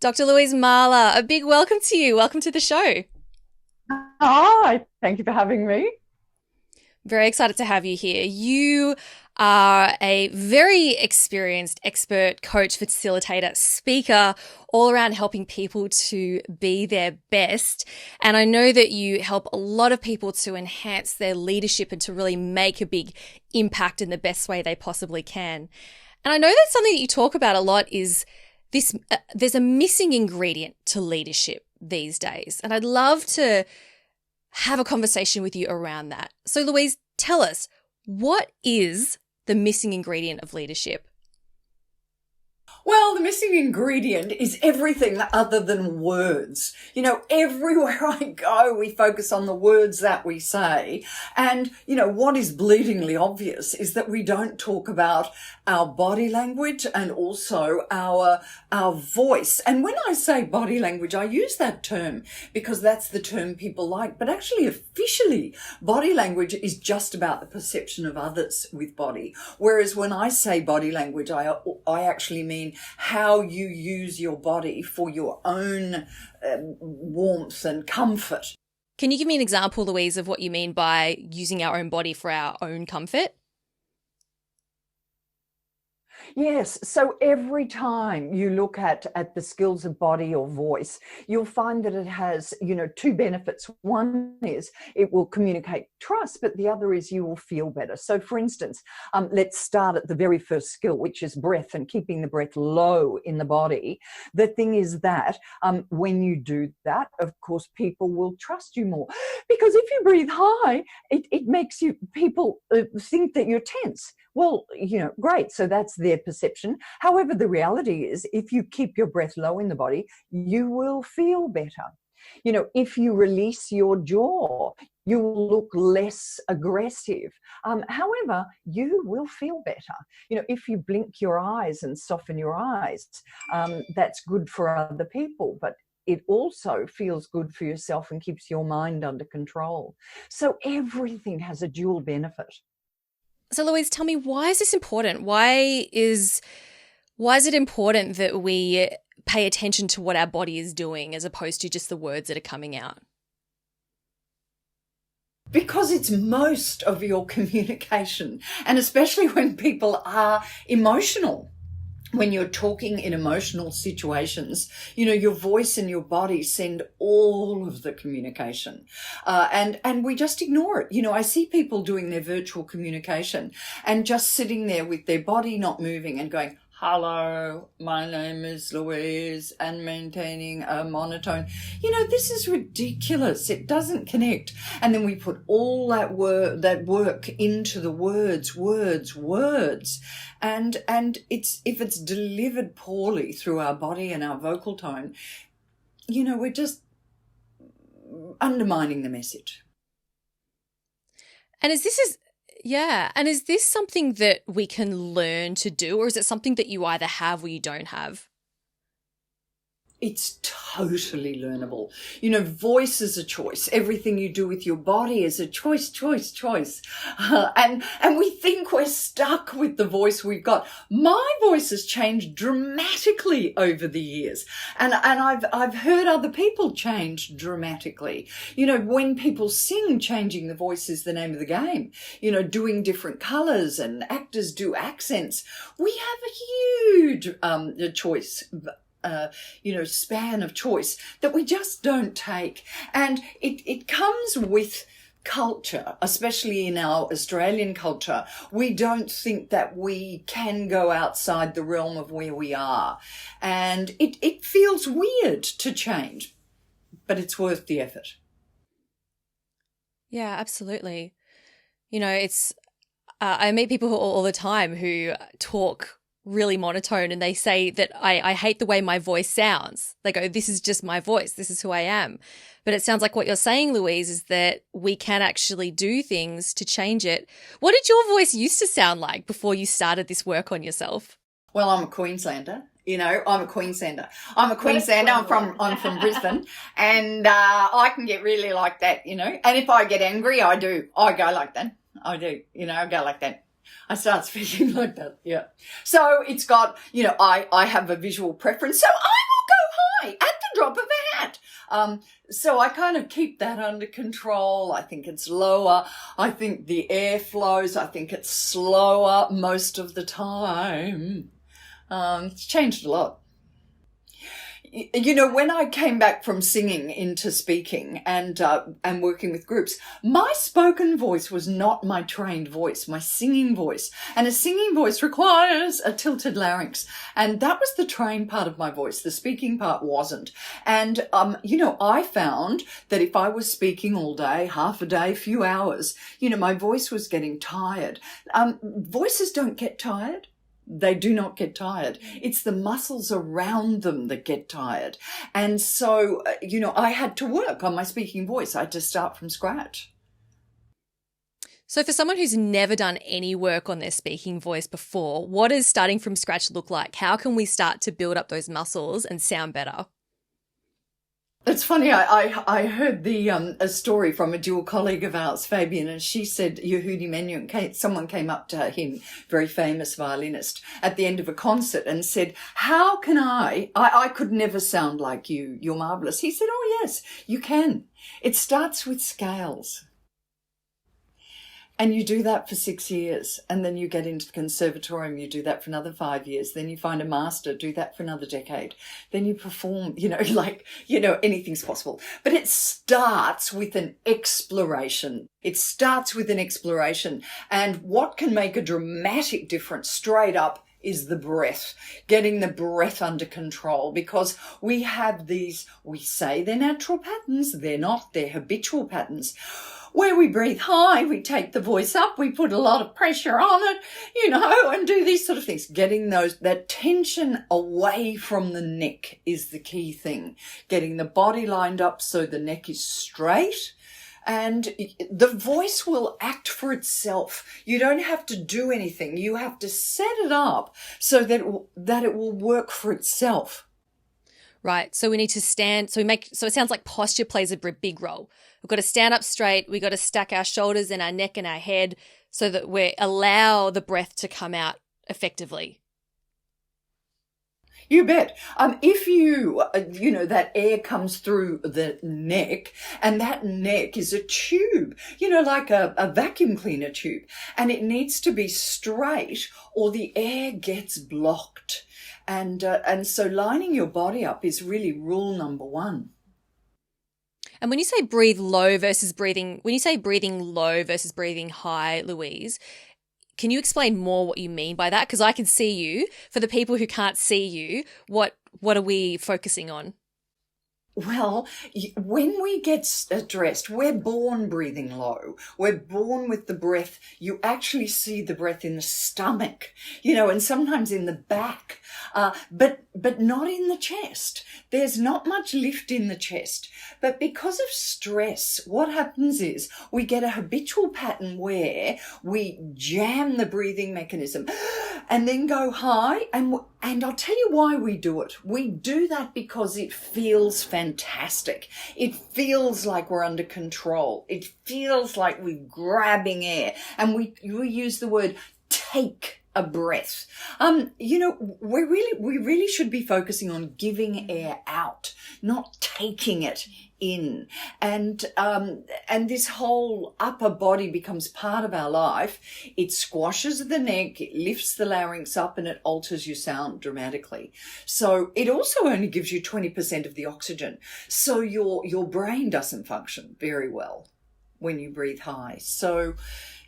Dr. Louise Mahler, a big welcome to you. Welcome to the show. Hi, thank you for having me. Very excited to have you here. You are a very experienced expert coach, facilitator, speaker, all around helping people to be their best. And I know that you help a lot of people to enhance their leadership and to really make a big impact in the best way they possibly can. And I know that something that you talk about a lot is this, there's a missing ingredient to leadership these days. And I'd love to have a conversation with you around that. So Louise, tell us, what is the missing ingredient of leadership? Well, the missing ingredient is everything other than words. Everywhere I go, we focus on the words that we say. And, what is bleedingly obvious is that we don't talk about our body language and also our voice. And when I say body language, I use that term because that's the term people like. But actually, officially, body language is just about the perception of others with body. Whereas when I say body language, I actually mean how you use your body for your own warmth and comfort. Can you give me an example, Louise, of what you mean by using our own body for our own comfort? Yes. So every time you look at the skills of body or voice, you'll find that it has, two benefits. One is it will communicate trust, but the other is you will feel better. So for instance, let's start at the very first skill, which is breath and keeping the breath low in the body. The thing is that when you do that, of course, people will trust you more because if you breathe high, it makes people think that you're tense. Well, great. So that's their perception. However, the reality is if you keep your breath low in the body, you will feel better. If you release your jaw, you will look less aggressive. However, you will feel better. If you blink your eyes and soften your eyes, that's good for other people, but it also feels good for yourself and keeps your mind under control. So everything has a dual benefit. So Louise, tell me, why is this important? Why is it important that we pay attention to what our body is doing as opposed to just the words that are coming out? Because it's most of your communication, and especially when people are emotional. When you're talking in emotional situations, your voice and your body send all of the communication. And we just ignore it. I see people doing their virtual communication and just sitting there with their body not moving and going, "Hello, my name is Louise," and maintaining a monotone. This is ridiculous. It doesn't connect. And then we put all that work into the words. And if it's delivered poorly through our body and our vocal tone, we're just undermining the message. And is this something that we can learn to do, or is it something that you either have or you don't have? It's totally learnable. Voice is a choice. Everything you do with your body is a choice. And we think we're stuck with the voice we've got. My voice has changed dramatically over the years. And I've heard other people change dramatically. When people sing, changing the voice is the name of the game. Doing different colors and actors do accents. We have a huge choice span of choice that we just don't take. And it comes with culture, especially in our Australian culture. We don't think that we can go outside the realm of where we are. And it feels weird to change, but it's worth the effort. Yeah, absolutely. I meet people all the time who talk really monotone and they say that I hate the way my voice sounds. They go, "This is just my voice. This is who I am." But it sounds like what you're saying, Louise, is that we can actually do things to change it. What did your voice used to sound like before you started this work on yourself? Well, I'm a Queenslander. I'm a Queenslander. I'm from Brisbane, and I can get really like that. And if I get angry, I do. I go like that. I do. I go like that. I start speaking like that. Yeah. So it's got, I have a visual preference. So I will go at the drop of a hat. So I kind of keep that under control. I think it's lower. I think the air flows. I think it's slower most of the time. It's changed a lot. You know, when I came back from singing into speaking and working with groups, my spoken voice was not my trained voice, my singing voice. And a singing voice requires a tilted larynx. And that was the trained part of my voice. The speaking part wasn't. And, you know, I found that if I was speaking all day, half a day, few hours, you know, my voice was getting tired. Voices don't get tired. They do not get tired. It's the muscles around them that get tired. And so, you know, I had to work on my speaking voice. I had to start from scratch. So for someone who's never done any work on their speaking voice before, what does starting from scratch look like? How can we start to build up those muscles and sound better? It's funny, I heard a story from a dual colleague of ours, Fabian, and she said Yehudi Menuhin, someone came up to him, very famous violinist, at the end of a concert and said, how can I could never sound like you, you're marvellous. He said, oh yes, you can. It starts with scales. And you do that for 6 years, and then you get into the conservatorium, you do that for another 5 years, then you find a master, do that for another decade. Then you perform, you know, like, you know, anything's possible. But it starts with an exploration. It starts with an exploration. And what can make a dramatic difference straight up is the breath, getting the breath under control, because we have these, we say they're natural patterns, they're not, they're habitual patterns. Where we breathe high, we take the voice up, we put a lot of pressure on it, you know, and do these sort of things. Getting that tension away from the neck is the key thing. Getting the body lined up so the neck is straight, and the voice will act for itself. You don't have to do anything. You have to set it up so that it will work for itself. Right. So we need to stand. So it sounds like posture plays a big role. We've got to stand up straight. We've got to stack our shoulders and our neck and our head so that we allow the breath to come out effectively. You bet. If you know, that air comes through the neck, and that neck is a tube, you know, like a vacuum cleaner tube, and it needs to be straight or the air gets blocked. And so lining your body up is really rule number one. And when you say breathe low versus breathing, when you say breathing low versus breathing high, Louise, can you explain more what you mean by that? Because I can see you. For the people who can't see you, what are we focusing on? Well, when we get stressed, we're born breathing low. We're born with the breath. You actually see the breath in the stomach, you know, and sometimes in the back, but not in the chest. There's not much lift in the chest. But because of stress, what happens is we get a habitual pattern where we jam the breathing mechanism and then go high. And I'll tell you why we do it. We do that because it feels fantastic. It feels like we're under control. It feels like we're grabbing air. And we use the word take a breath. You know, we really should be focusing on giving air out, not taking it in. And this whole upper body becomes part of our life. It squashes the neck, it lifts the larynx up, and it alters your sound dramatically. So it also only gives you 20% of the oxygen. So your brain doesn't function very well when you breathe high. So,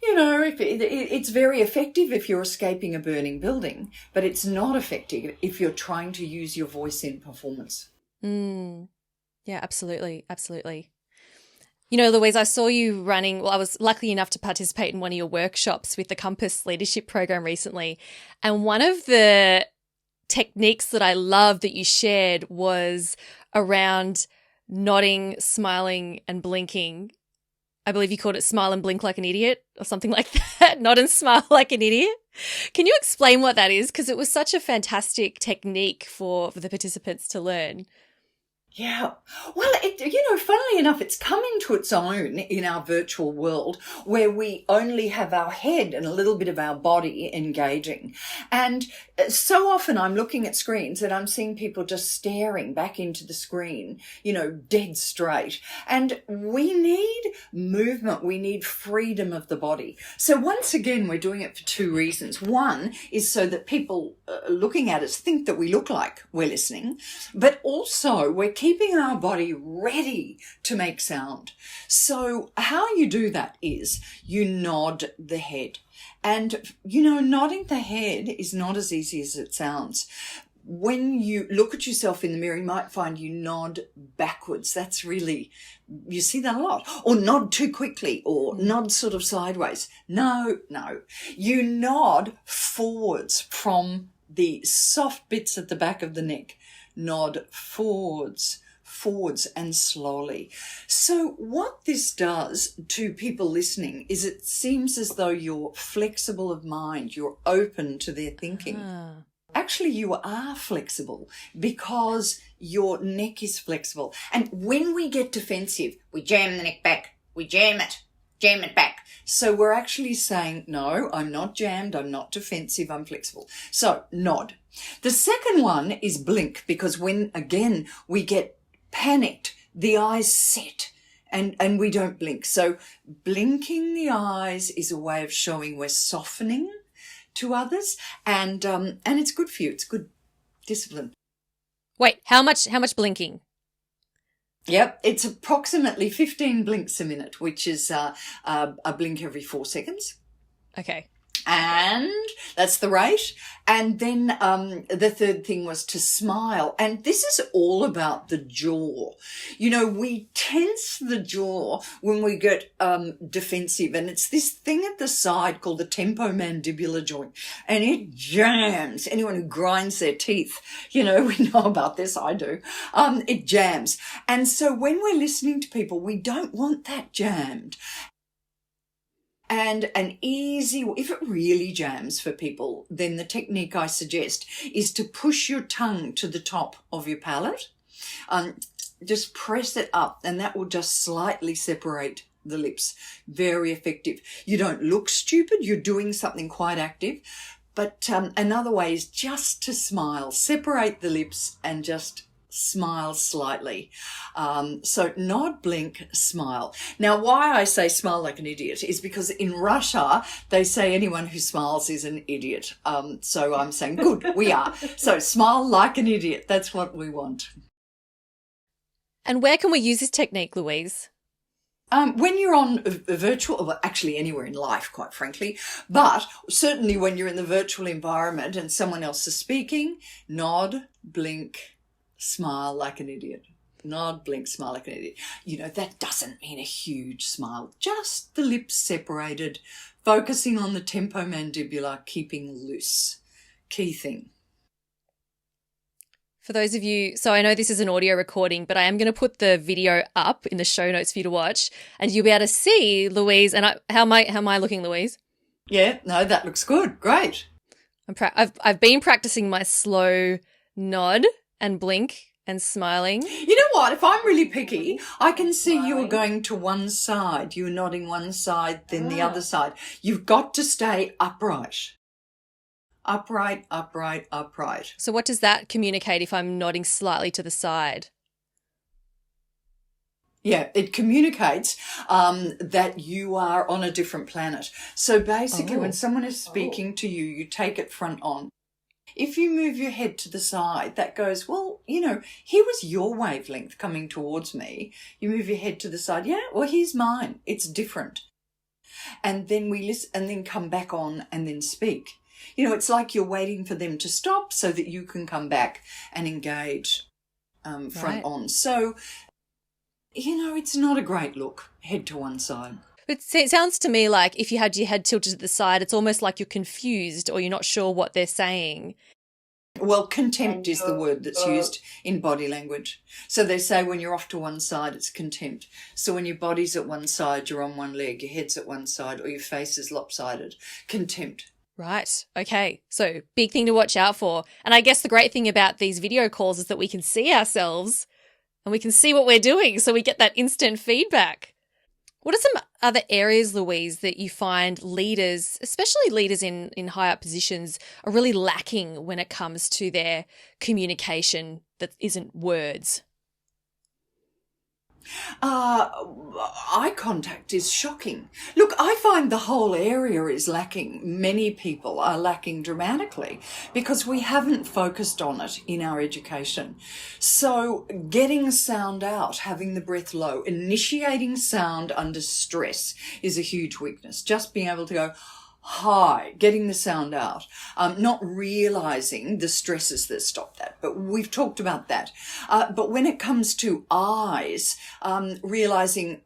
you know, it's very effective if you're escaping a burning building, but it's not effective if you're trying to use your voice in performance. Yeah, absolutely. Absolutely. You know, Louise, I saw you running, well, I was lucky enough to participate in one of your workshops with the Compass Leadership Program recently. And one of the techniques that I loved that you shared was around nodding, smiling, and blinking. I believe you called it smile and blink like an idiot or something like that. Nod and smile like an idiot. Can you explain what that is? Because it was such a fantastic technique for the participants to learn. Yeah. Well, funnily enough, it's come into its own in our virtual world where we only have our head and a little bit of our body engaging. And so often I'm looking at screens and I'm seeing people just staring back into the screen, dead straight. And we need movement. We need freedom of the body. So once again, we're doing it for two reasons. One is so that people looking at us think that we look like we're listening, but also we're keeping our body ready to make sound. So how you do that is you nod the head. And, nodding the head is not as easy as it sounds. When you look at yourself in the mirror, you might find you nod backwards. You see that a lot. Or nod too quickly, or nod sort of sideways. No. You nod forwards from the soft bits at the back of the neck. Nod forwards and slowly. So what this does to people listening is it seems as though you're flexible of mind, you're open to their thinking. Actually, you are flexible because your neck is flexible. And when we get defensive, we jam the neck back, we jam it back. So we're actually saying, no, I'm not jammed, I'm not defensive, I'm flexible. So nod. The second one is blink, because when, again, we get panicked, the eyes set and we don't blink. So blinking the eyes is a way of showing we're softening to others, and it's good for you. It's good discipline. Wait, how much blinking? Yep, it's approximately 15 blinks a minute, which is a blink every 4 seconds. Okay. And that's the rate. And then the third thing was to smile. And this is all about the jaw. We tense the jaw when we get defensive. And it's this thing at the side called the temporomandibular joint. And it jams. Anyone who grinds their teeth, we know about this. I do. It jams. And so when we're listening to people, we don't want that jammed. And if it really jams for people, then the technique I suggest is to push your tongue to the top of your palate. Just press it up, and that will just slightly separate the lips. Very effective. You don't look stupid. You're doing something quite active. But another way is just to smile. Separate the lips and just smile slightly. So nod, blink, smile. Now, why I say smile like an idiot is because in Russia, they say anyone who smiles is an idiot. So I'm saying, good, we are. So smile like an idiot. That's what we want. And where can we use this technique, Louise? When you're on a virtual, well, actually anywhere in life, quite frankly, but certainly when you're in the virtual environment and someone else is speaking, nod, blink, smile like an idiot. Nod, blink, smile like an idiot. That doesn't mean a huge smile. Just the lips separated, focusing on the temporomandibular, keeping loose. Key thing. For those of you, so I know this is an audio recording, but I am going to put the video up in the show notes for you to watch, and you'll be able to see Louise. And how am I looking, Louise? Yeah, no, that looks good. Great. I've been practicing my slow nod and blink and smiling. You know what? If I'm really picky, I can see you are going to one side. You're nodding one side, then the other side. You've got to stay upright. Upright, upright, upright. So what does that communicate if I'm nodding slightly to the side? Yeah, it communicates that you are on a different planet. So basically, when someone is speaking to you, you take it front on. If you move your head to the side, that goes, well, here was your wavelength coming towards me. You move your head to the side. Yeah, well, here's mine. It's different. And then we listen and then come back on and then speak. It's like you're waiting for them to stop so that you can come back and engage front on. So, it's not a great look, head to one side. It sounds to me like if you had your head tilted to the side, it's almost like you're confused or you're not sure what they're saying. Well, contempt is the word that's used in body language. So they say when you're off to one side, it's contempt. So when your body's at one side, you're on one leg, your head's at one side, or your face is lopsided. Contempt. Right. Okay. So big thing to watch out for. And I guess the great thing about these video calls is that we can see ourselves and we can see what we're doing, so we get that instant feedback. What are some other areas, Louise, that you find leaders, especially leaders in high up positions, are really lacking when it comes to their communication that isn't words? Eye contact is shocking. Look, I find the whole area is lacking. Many people are lacking dramatically because we haven't focused on it in our education. So getting sound out, having the breath low, initiating sound under stress is a huge weakness. Just being able to go, hi, getting the sound out, not realizing the stresses that stop that. But we've talked about that. But when it comes to eyes, realizing,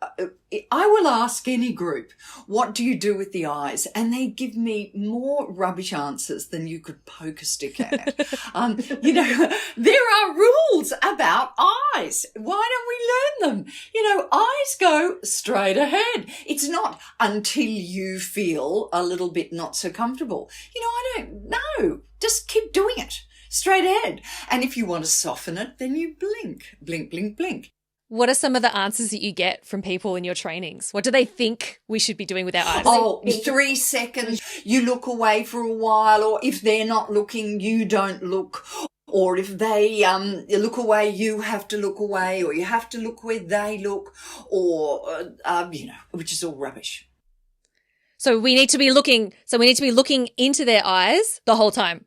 I will ask any group, what do you do with the eyes? And they give me more rubbish answers than you could poke a stick at. There are rules about eyes. Why don't we learn them? Eyes go straight ahead. It's not until you feel a little bit not so comfortable. I don't know. Just keep doing it straight ahead. And if you want to soften it, then you blink, blink, blink, blink. What are some of the answers that you get from people in your trainings? What do they think we should be doing with our eyes? Oh, 3 seconds, you look away for a while, or if they're not looking, you don't look. Or if they look away, you have to look away, or you have to look where they look, or, which is all rubbish. So we need to be looking into their eyes the whole time.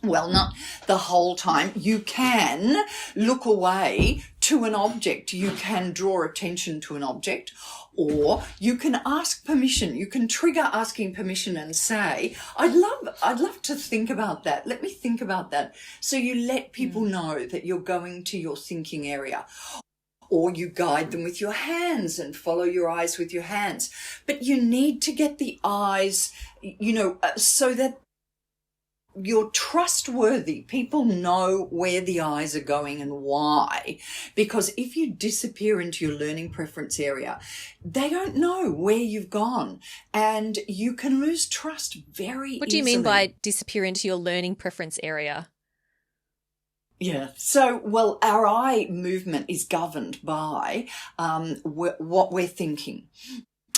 Well, not the whole time. You can look away to an object. You can draw attention to an object, or you can ask permission. You can trigger asking permission and say, I'd love to think about that. Let me think about that. So you let people know that you're going to your thinking area. Or you guide them with your hands and follow your eyes with your hands. But you need to get the eyes, so that you're trustworthy. People know where the eyes are going and why. Because if you disappear into your learning preference area, they don't know where you've gone, and you can lose trust very easily. What do you mean by disappear into your learning preference area? Yeah. So, well, our eye movement is governed by what we're thinking.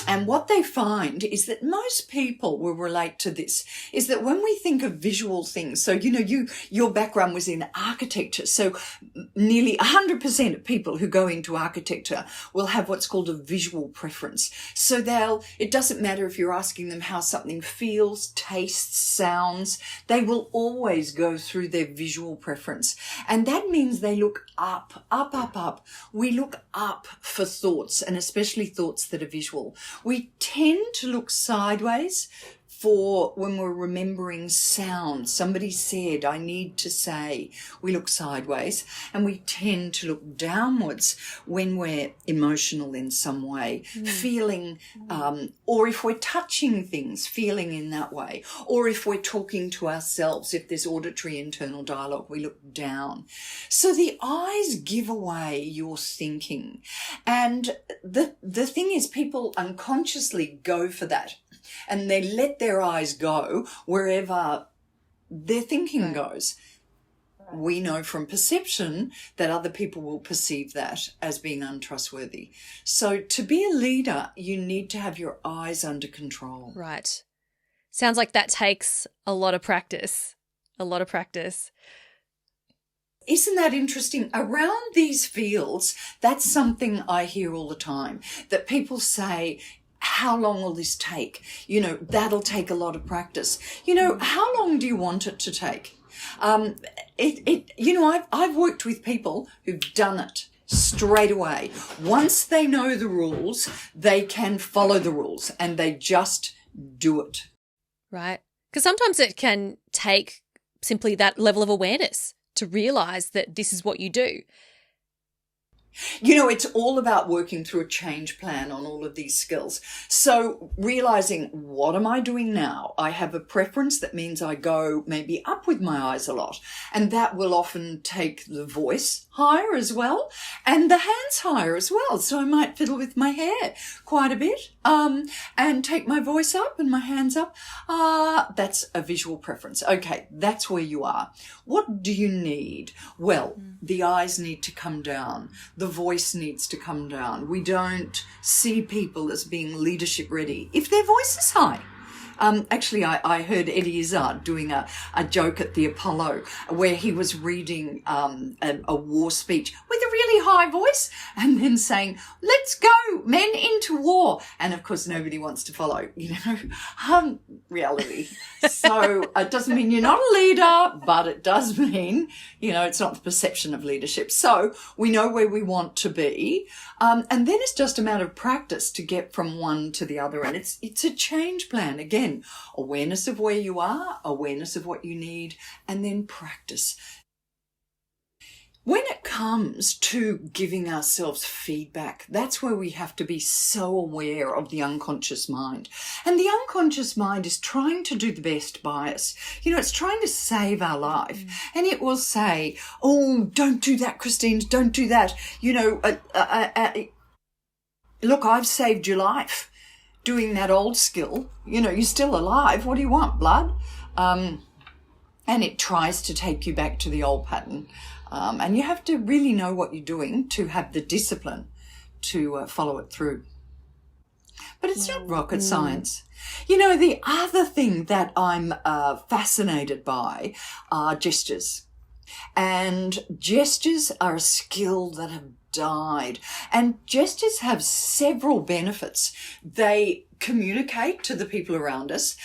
And what they find is that most people will relate to this, is that when we think of visual things, so, your background was in architecture. So nearly 100% of people who go into architecture will have what's called a visual preference. So it doesn't matter if you're asking them how something feels, tastes, sounds, they will always go through their visual preference. And that means they look up, up, up, up. We look up for thoughts, and especially thoughts that are visual. We tend to look sideways for when we're remembering sound. Somebody said, I need to say. We look sideways, and we tend to look downwards when we're emotional in some way, feeling, or if we're touching things, feeling in that way, or if we're talking to ourselves, if there's auditory internal dialogue, we look down. So the eyes give away your thinking. And the thing is, people unconsciously go for that. And they let their eyes go wherever their thinking goes. We know from perception that other people will perceive that as being untrustworthy. So to be a leader, you need to have your eyes under control. Right. Sounds like that takes a lot of practice. A lot of practice. Isn't that interesting? Around these fields, that's something I hear all the time, that people say, how long will this take? That'll take a lot of practice. How long do you want it to take? I've worked with people who've done it straight away. Once they know the rules, they can follow the rules, and they just do it. Right. Because sometimes it can take simply that level of awareness to realize that this is what you do. You know, it's all about working through a change plan on all of these skills. So realizing, what am I doing now? I have a preference that means I go maybe up with my eyes a lot. And that will often take the voice higher as well, and the hands higher as well. So I might fiddle with my hair quite a bit, and take my voice up and my hands up. That's a visual preference. Okay, that's where you are. What do you need? Well, the eyes need to come down. The voice needs to come down. We don't see people as being leadership ready if their voice is high. Actually, I heard Eddie Izzard doing a joke at the Apollo where he was reading a war speech with a really high voice and then saying, "Let's go, men, into war." And of course, nobody wants to follow, reality. So it doesn't mean you're not a leader, but it does mean, it's not the perception of leadership. So we know where we want to be. And then it's just a matter of practice to get from one to the other. And it's a change plan. Again, awareness of where you are, awareness of what you need, and then practice. When it comes to giving ourselves feedback, that's where we have to be so aware of the unconscious mind. And the unconscious mind is trying to do the best by us. It's trying to save our life. And it will say, "Oh, don't do that, Christine, don't do that. Look, I've saved your life doing that old skill. You're still alive. What do you want, blood?" And it tries to take you back to the old pattern. And you have to really know what you're doing to have the discipline to follow it through. But it's not rocket science. The other thing that I'm fascinated by are gestures. And gestures are a skill that have died. And gestures have several benefits. They communicate to the people around us,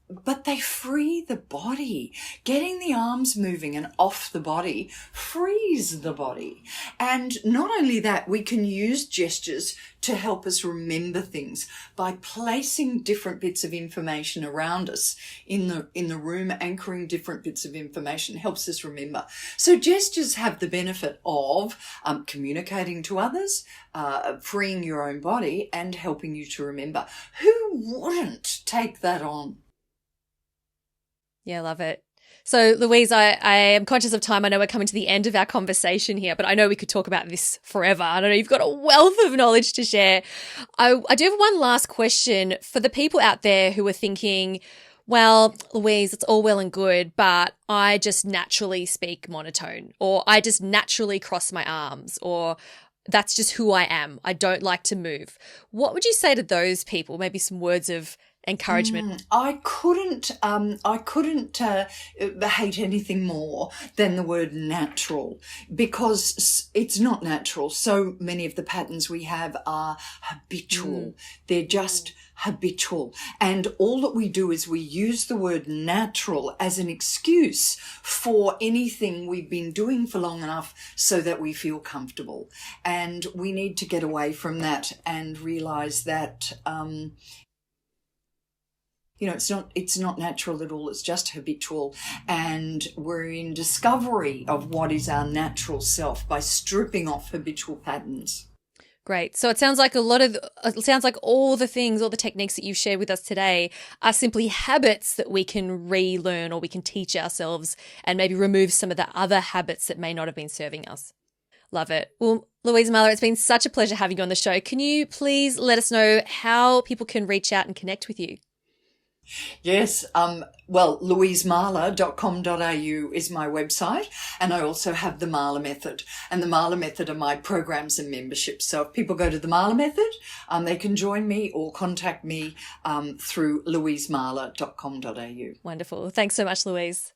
but they free the body. Getting the arms moving and off the body frees the body. And not only that, we can use gestures to help us remember things by placing different bits of information around us in the room. Anchoring different bits of information helps us remember. So gestures have the benefit of communicating to others, freeing your own body, and helping you to remember. Who wouldn't take that on? Yeah, I love it. So, Louise, I am conscious of time. I know we're coming to the end of our conversation here, but I know we could talk about this forever. I don't know, you've got a wealth of knowledge to share. I do have one last question for the people out there who are thinking, well, Louise, it's all well and good, but I just naturally speak monotone, or I just naturally cross my arms, or that's just who I am. I don't like to move. What would you say to those people? Maybe some words of encouragement. I couldn't hate anything more than the word natural, because it's not natural. So many of the patterns we have are habitual. They're just habitual. And all that we do is we use the word natural as an excuse for anything we've been doing for long enough so that we feel comfortable. And we need to get away from that and realize that it's not natural at all. It's just habitual. And we're in discovery of what is our natural self by stripping off habitual patterns. Great. So it sounds like all the things, all the techniques that you've shared with us today are simply habits that we can relearn, or we can teach ourselves, and maybe remove some of the other habits that may not have been serving us. Love it. Well, Louise Mahler, it's been such a pleasure having you on the show. Can you please let us know how people can reach out and connect with you? Yes, louisemahler.com.au is my website, and I also have the Mahler Method, and the Mahler Method are my programs and memberships. So if people go to the Mahler Method, they can join me or contact me through louisemahler.com.au. Wonderful. Thanks so much, Louise.